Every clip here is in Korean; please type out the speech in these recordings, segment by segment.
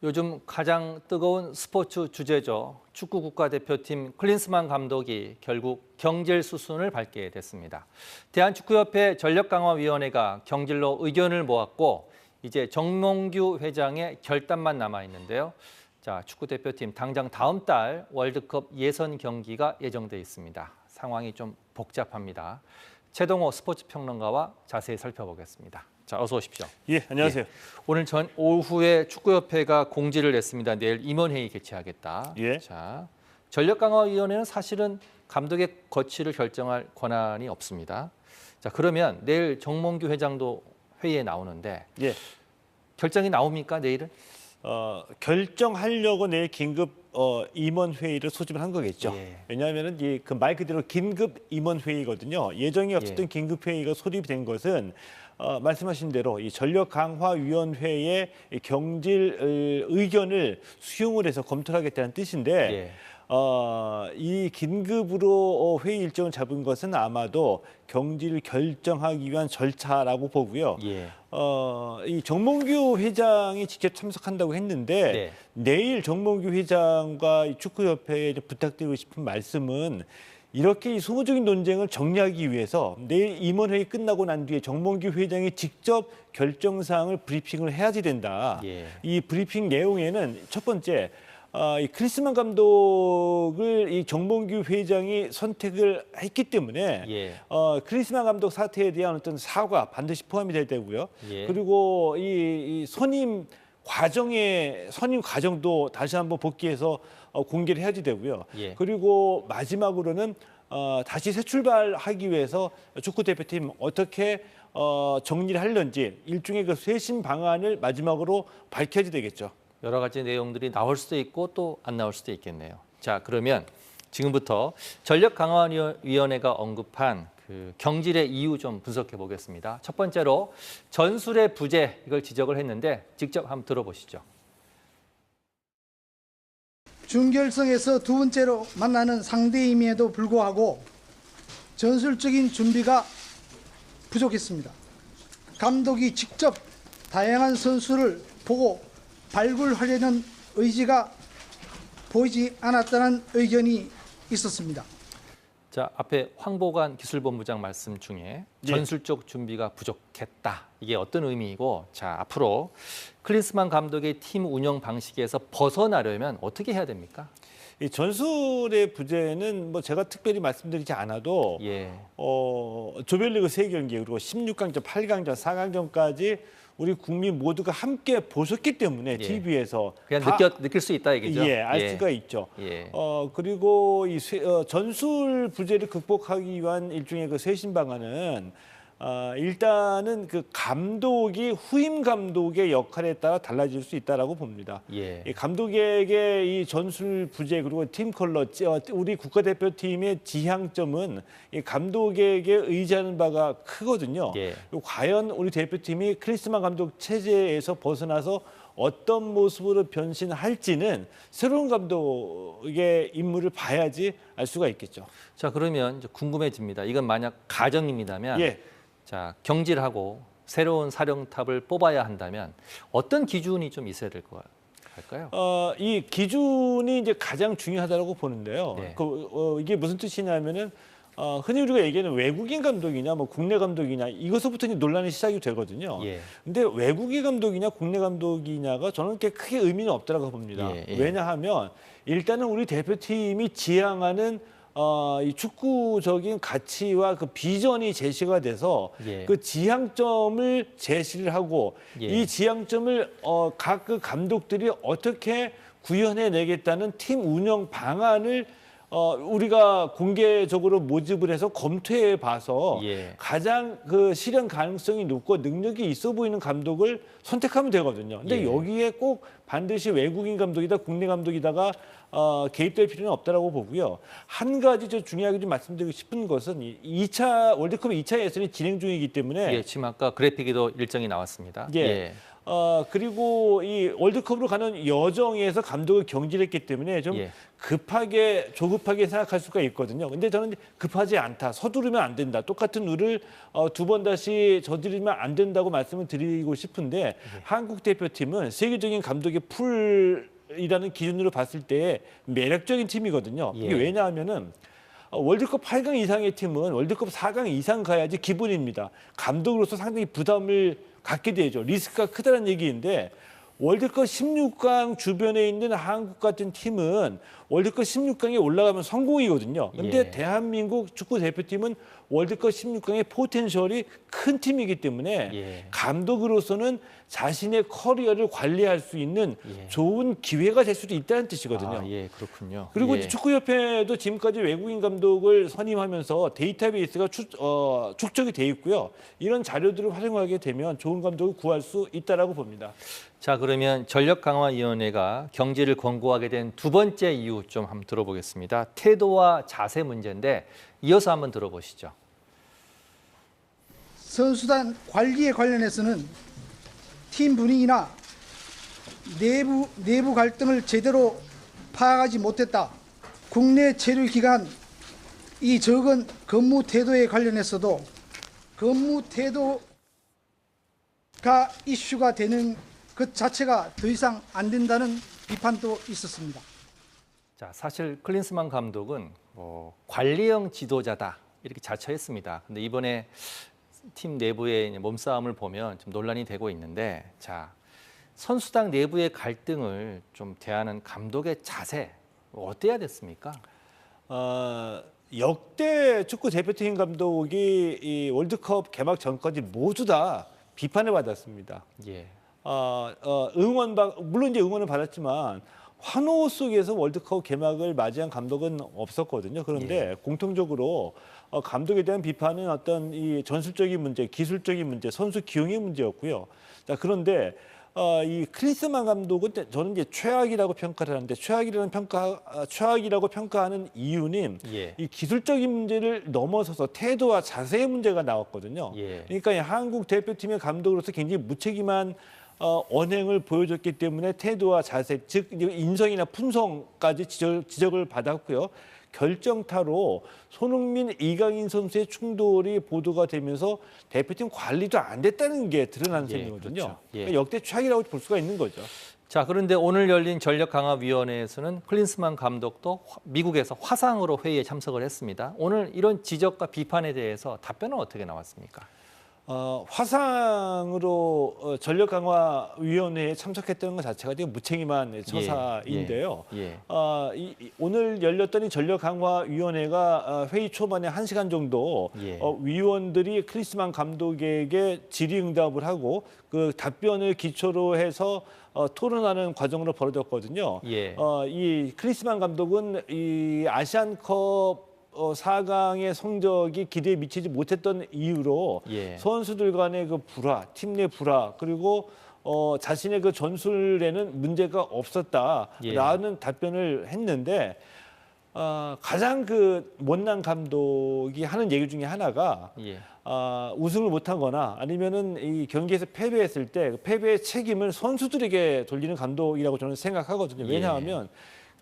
요즘 가장 뜨거운 스포츠 주제죠. 축구 국가대표팀 클린스만 감독이 결국 경질 수순을 밟게 됐습니다. 대한축구협회 전력강화위원회가 경질로 의견을 모았고 이제 정몽규 회장의 결단만 남아 있는데요. 자, 축구대표팀 당장 다음 달 월드컵 예선 경기가 예정돼 있습니다. 상황이 좀 복잡합니다. 최동호 스포츠평론가와 자세히 살펴보겠습니다. 자, 어서 오십시오. 예, 안녕하세요. 예, 오늘 오후에 축구협회가 공지를 냈습니다. 내일 임원회의 개최하겠다. 예. 자, 전력강화위원회는 사실은 감독의 거취를 결정할 권한이 없습니다. 자, 그러면 내일 정몽규 회장도 회의에 나오는데 예. 결정이 나옵니까, 내일은? 결정하려고 내일 긴급 임원 회의를 소집을 한 거겠죠. 예. 왜냐하면은 그 말 그대로 긴급 임원 회의거든요. 예정이 없었던 예. 긴급 회의가 소집이 된 것은 말씀하신 대로 이 전력강화위원회의 경질 의견을 수용을 해서 검토를 하겠다는 뜻인데. 예. 이 긴급으로 회의 일정을 잡은 것은 아마도 경질을 결정하기 위한 절차라고 보고요. 예. 이 정몽규 회장이 직접 참석한다고 했는데 네. 내일 정몽규 회장과 이 축구협회에 부탁드리고 싶은 말씀은 이렇게 이 소모적인 논쟁을 정리하기 위해서 내일 임원회의 끝나고 난 뒤에 정몽규 회장이 직접 결정사항을 브리핑을 해야지 된다. 예. 이 브리핑 내용에는 첫 번째, 이 클린스만 감독을 이 정몽규 회장이 선택을 했기 때문에 예. 클린스만 감독 사태에 대한 어떤 사과 반드시 포함이 될 테고요. 예. 그리고 이 선임 과정도 다시 한번 복귀해서 공개를 해야지 되고요. 예. 그리고 마지막으로는 다시 새 출발하기 위해서 축구 대표팀 어떻게 정리를 할런지 일종의 그 쇄신 방안을 마지막으로 밝혀야지 되겠죠. 여러 가지 내용들이 나올 수도 있고 또 안 나올 수도 있겠네요. 자, 그러면 지금부터 전력강화위원회가 언급한 그 경질의 이유 좀 분석해 보겠습니다. 첫 번째로 전술의 부재, 이걸 지적을 했는데 직접 한번 들어보시죠. 준결승에서 두 번째로 만나는 상대임에도 불구하고 전술적인 준비가 부족했습니다. 감독이 직접 다양한 선수를 보고 발굴하려는 의지가 보이지 않았다는 의견이 있었습니다. 자, 앞에 황보관 기술본부장 말씀 중에 전술적 준비가 부족했다. 이게 어떤 의미이고, 자, 앞으로 클린스만 감독의 팀 운영 방식에서 벗어나려면 어떻게 해야 됩니까? 이 전술의 부재는 뭐 제가 특별히 말씀드리지 않아도 예. 조별리그 3경기 그리고 16강전, 8강전, 4강전까지 우리 국민 모두가 함께 보셨기 때문에 예. TV에서 그냥 느낄 수 있다 이거죠? 예, 알 수가 있죠. 예. 그리고 이 전술 부재를 극복하기 위한 일종의 그 쇄신 방안은 일단은 그 감독이 후임 감독의 역할에 따라 달라질 수 있다라고 봅니다. 예. 이 감독에게 이 전술 부재 그리고 팀 컬러, 우리 국가대표팀의 지향점은 이 감독에게 의지하는 바가 크거든요. 예. 과연 우리 대표팀이 클린스만 감독 체제에서 벗어나서 어떤 모습으로 변신할지는 새로운 감독의 임무를 봐야지 알 수가 있겠죠. 자, 그러면 이제 궁금해집니다. 이건 만약 가정입니다면 예. 자, 경질하고 새로운 사령탑을 뽑아야 한다면 어떤 기준이 좀 있어야 될 것 같을까요? 이 기준이 이제 가장 중요하다고 보는데요. 네. 이게 무슨 뜻이냐면은 흔히 우리가 얘기하는 외국인 감독이냐, 뭐 국내 감독이냐 이것부터 이제 논란이 시작이 되거든요. 예. 근데 외국인 감독이냐, 국내 감독이냐가 저는 그렇게 크게 의미는 없다라고 봅니다. 예, 예. 왜냐하면 일단은 우리 대표팀이 지향하는 이 축구적인 가치와 그 비전이 제시가 돼서 예. 그 지향점을 제시를 하고 예. 이 지향점을 각 그 감독들이 어떻게 구현해 내겠다는 팀 운영 방안을 우리가 공개적으로 모집을 해서 검토해 봐서 예. 가장 그 실현 가능성이 높고 능력이 있어 보이는 감독을 선택하면 되거든요. 근데 예. 여기에 꼭 반드시 외국인 감독이다, 국내 감독이다가 개입될 필요는 없다라고 보고요. 한 가지 저 중요하게 좀 말씀드리고 싶은 것은 2차 월드컵 2차 예선이 진행 중이기 때문에 예, 지금 아까 그래픽에도 일정이 나왔습니다. 예. 예. 그리고 이 월드컵으로 가는 여정에서 감독을 경질했기 때문에 좀 예. 조급하게 생각할 수가 있거든요. 근데 저는 급하지 않다. 서두르면 안 된다. 똑같은 룰을 두 번 다시 저지르면 안 된다고 말씀을 드리고 싶은데 한국 대표팀은 세계적인 감독의 풀이라는 기준으로 봤을 때 매력적인 팀이거든요. 이게 예. 왜냐하면은 월드컵 8강 이상의 팀은 월드컵 4강 이상 가야지 기본입니다. 감독으로서 상당히 부담을 갖게 되죠. 리스크가 크다는 얘기인데 월드컵 16강 주변에 있는 한국 같은 팀은 월드컵 16강에 올라가면 성공이거든요. 근데 예. 대한민국 축구 대표팀은 월드컵 16강의 포텐셜이 큰 팀이기 때문에 예. 감독으로서는 자신의 커리어를 관리할 수 있는 예. 좋은 기회가 될 수도 있다는 뜻이거든요. 아, 예, 그렇군요. 그리고 예. 축구협회도 지금까지 외국인 감독을 선임하면서 데이터베이스가 축적이 돼 있고요. 이런 자료들을 활용하게 되면 좋은 감독을 구할 수 있다라고 봅니다. 자, 그러면 전력강화위원회가 경질을 권고하게 된 두 번째 이유 좀 한번 들어보겠습니다. 태도와 자세 문제인데 이어서 한번 들어보시죠. 선수단 관리에 관련해서는 팀 분위기나 내부 갈등을 제대로 파악하지 못했다. 국내 체류 기간 이 적은 근무 태도에 관련해서도 근무 태도가 이슈가 되는 것 자체가 더 이상 안 된다는 비판도 있었습니다. 자, 사실 클린스만 감독은 관리형 지도자다 이렇게 자처했습니다. 근데 이번에 팀 내부의 몸싸움을 보면 좀 논란이 되고 있는데, 자, 선수당 내부의 갈등을 좀 대하는 감독의 자세 어때야 됐습니까? 역대 축구 대표팀 감독이 이 월드컵 개막 전까지 모두 다 비판을 받았습니다. 예, 물론 이제 응원을 받았지만 환호 속에서 월드컵 개막을 맞이한 감독은 없었거든요. 그런데 공통적으로 감독에 대한 비판은 어떤 이 전술적인 문제, 기술적인 문제, 선수 기용의 문제였고요. 자, 그런데 이 클린스만 감독은 저는 이제 최악이라고 평가를 하는데 최악이라고 평가하는 이유는 예. 이 기술적인 문제를 넘어서서 태도와 자세의 문제가 나왔거든요. 예. 그러니까 이 한국 대표팀의 감독으로서 굉장히 무책임한 언행을 보여줬기 때문에 태도와 자세, 즉 인성이나 품성까지 지적을 받았고요. 결정타로 손흥민, 이강인 선수의 충돌이 보도가 되면서 대표팀 관리도 안 됐다는 게 드러난 셈이거든요. 그렇죠. 예. 그러니까 역대 최악이라고 볼 수가 있는 거죠. 자, 그런데 오늘 열린 전력강화위원회에서는 클린스만 감독도 미국에서 화상으로 회의에 참석을 했습니다. 오늘 이런 지적과 비판에 대해서 답변은 어떻게 나왔습니까? 화상으로 전력강화위원회에 참석했다는 것 자체가 되게 무책임한 처사인데요. 예. 오늘 열렸던 이 전력강화위원회가 회의 초반에 1시간 정도 예. 위원들이 클린스만 감독에게 질의응답을 하고 그 답변을 기초로 해서 토론하는 과정으로 벌어졌거든요. 예. 이 클린스만 감독은 이 아시안컵 4강의 성적이 기대에 미치지 못했던 이유로 예. 선수들 간의 그 불화, 팀 내 불화, 그리고 자신의 그 전술에는 문제가 없었다라는 예. 답변을 했는데 가장 그 못난 감독이 하는 얘기 중에 하나가 예. 우승을 못하거나 아니면은 이 경기에서 패배했을 때 패배의 책임을 선수들에게 돌리는 감독이라고 저는 생각하거든요. 왜냐하면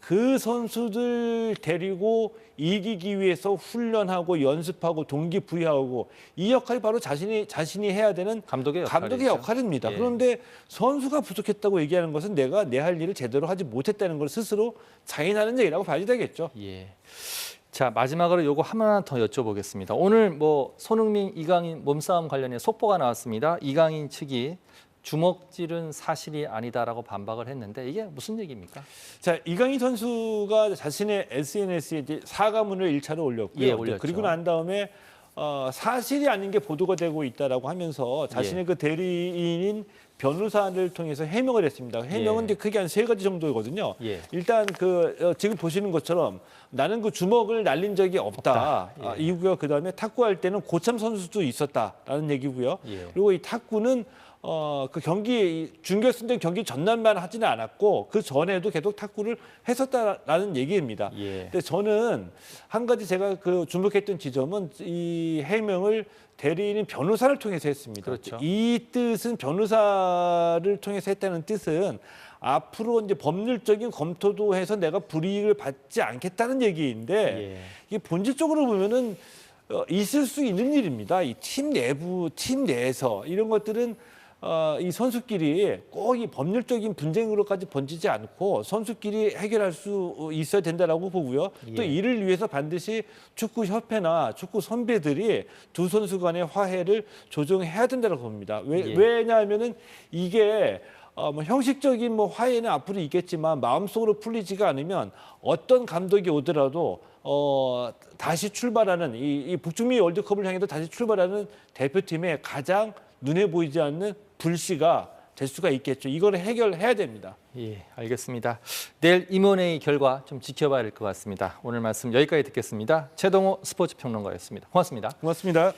그 선수들 데리고 이기기 위해서 훈련하고 연습하고 동기부여하고 이 역할이 바로 자신이 해야 되는 감독의 역할입니다. 예. 그런데 선수가 부족했다고 얘기하는 것은 내가 내 할 일을 제대로 하지 못했다는 걸 스스로 자인하는 얘기라고 봐야 되겠죠. 예. 자, 마지막으로 요거 하나 더 여쭤보겠습니다. 오늘 손흥민, 이강인 몸싸움 관련해 속보가 나왔습니다. 이강인 측이 주먹질은 사실이 아니다라고 반박을 했는데 이게 무슨 얘기입니까? 자, 이강인 선수가 자신의 SNS에 이제 사과문을 1차로 올렸고요. 예, 올렸죠. 그리고 난 다음에 사실이 아닌 게 보도가 되고 있다라고 하면서 자신의 그 대리인인 변호사를 통해서 해명을 했습니다. 해명은 이제 크게 한 3가지 정도거든요. 예. 일단 지금 보시는 것처럼 나는 그 주먹을 날린 적이 없다. 예. 이고요. 그다음에 탁구할 때는 고참 선수도 있었다라는 얘기고요. 예. 그리고 이 탁구는 그 경기 준결승전 경기 전날만 하지는 않았고 그 전에도 계속 탁구를 했었다라는 얘기입니다. 예. 근데 저는 한 가지 제가 그 주목했던 지점은 이 해명을 대리인인 변호사를 통해서 했습니다. 그렇죠. 이 뜻은 변호사를 통해서 했다는 뜻은 앞으로 이제 법률적인 검토도 해서 내가 불이익을 받지 않겠다는 얘기인데 예. 이게 본질적으로 보면은 있을 수 있는 일입니다. 이 팀 내부, 팀 내에서 이런 것들은 이 선수끼리 꼭 이 법률적인 분쟁으로까지 번지지 않고 선수끼리 해결할 수 있어야 된다라고 보고요. 또 예. 이를 위해서 반드시 축구협회나 축구 선배들이 두 선수 간의 화해를 조정해야 된다고 봅니다. 예. 왜냐하면은 이게 뭐 형식적인 뭐 화해는 앞으로 있겠지만 마음속으로 풀리지가 않으면 어떤 감독이 오더라도 다시 출발하는 이 북중미 월드컵을 향해서 다시 출발하는 대표팀의 가장 눈에 보이지 않는 불씨가 될 수가 있겠죠. 이걸 해결해야 됩니다. 예, 알겠습니다. 내일 임원회의 결과 좀 지켜봐야 될 것 같습니다. 오늘 말씀 여기까지 듣겠습니다. 최동호 스포츠평론가였습니다. 고맙습니다. 고맙습니다.